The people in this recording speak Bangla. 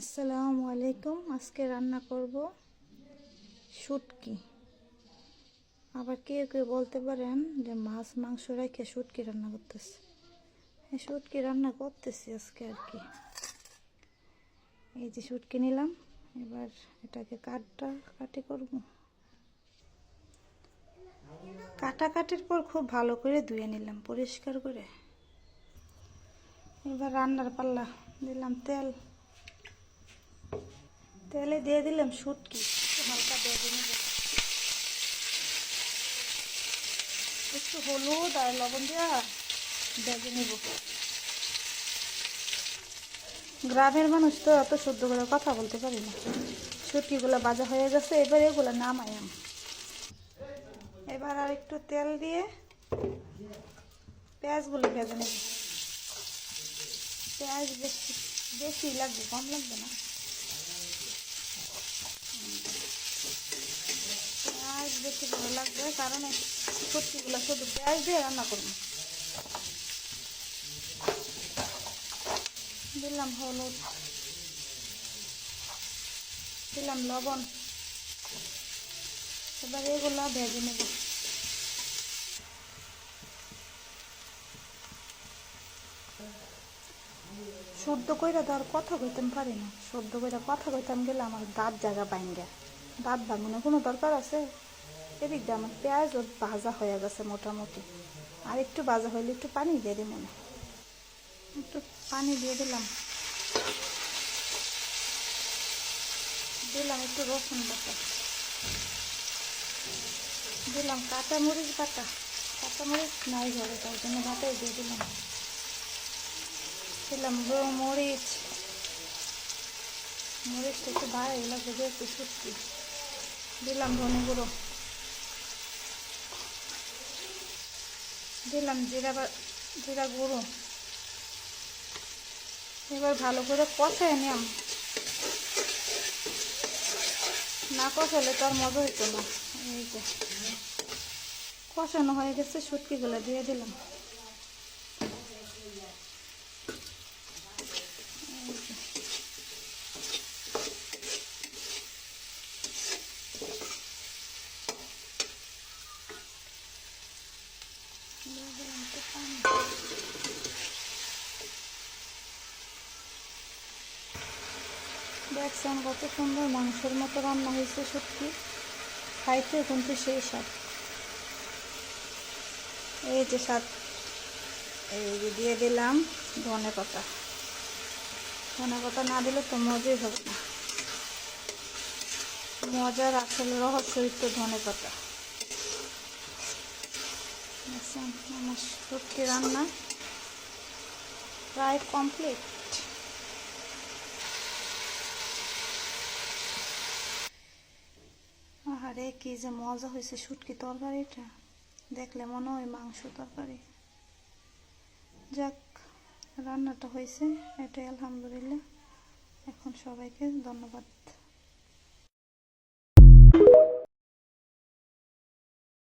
আসসালামু আলাইকুম। আজকে রান্না করব শুটকি। আবার কেউ কেউ বলতে পারেন যে মাছ মাংস রেখে শুটকি রান্না করতেছে। এই শুটকি রান্না করতেছি আজকে আর কি। এই যে শুটকি নিলাম, এবার এটাকে কাটি করব। কাটাকাটির পর খুব ভালো করে ধুয়ে নিলাম পরিষ্কার করে। এবার রান্নার পাল্লা দিলাম তেলে দিয়ে দিলাম শুটকি, হালকা ভেজে নেব। একটু হলুদ আর লবণ দিয়ে ভেজে নেব। গ্রামের মানুষ তো অত শুদ্ধ করে কথা বলতে পারি না। শুটকিগুলো ভাজা হয়ে গেছে, এবার এগুলো নামাইলাম। এবার আর একটু তেল দিয়ে পেঁয়াজগুলো ভেজে নেব। পেঁয়াজ বেশি বেশি লাগবে, কম লাগবে না। পেঁয়াজ বেশি ভালো লাগবে, কারণ শুটকিগুলো শুধু পেঁয়াজ দিয়ে রান্না করবো। দিলাম হলুদ, দিলাম লবণ। এবার এগুলো ভেজে নেব। শুদ্ধ কইরা তো আর কথা কইতাম পারি না। শুদ্ধ কইরা কথা কইতাম গেলে আমার দাঁত জায়গা ভাঙ্গা। দাঁত ভাঙানোর কোনো দরকার আছে? এদিক দিয়ে আমার পেঁয়াজও ভাজা হয়ে গেছে মোটামুটি। আর একটু ভাজা হইলে একটু পানি দিয়ে দিই মনে। একটু পানি দিয়ে দিলাম। দিলাম একটু রসুন বাটা, দিলাম কাঁচামরিচ বাটা। কাঁচামরিচ নাই ঘরে, তার জন্য বাটাই দিয়ে দিলাম। দিলাম মরিচটা একটু ভালো লাগবে যেহেতু শুটকি। দিলাম ধনে গুঁড়ো, দিলাম জিরা গুঁড়ো। এবার ভালো করে কষায় নিলাম। না কষালে তো আর মজা হইতো না। এই যে কষানো হয়ে গেছে, শুটকিগুলো দিয়ে দিলাম। দেখছেন কত সুন্দর মাংসের মতো রান্না হয়েছে শুটকি। খাইতে কিন্তু সেই স্বাদ। এই যে স্বাদ। এই যে দিয়ে দিলাম ধনে পাতা। ধনে পাতা না দিলে তো মজাই হবে না। মজার আসল রহস্যই তো ধনে পাতা। আমার শুটকি রান্না প্রায় কমপ্লিট। আরে কি যে মজা হয়েছে শুটকি তরকারিটা, দেখলে মনে হয় মাংস তরকারি। যাক, রান্নাটা হয়েছে, এটাই আলহামদুলিল্লাহ। এখন সবাইকে ধন্যবাদ।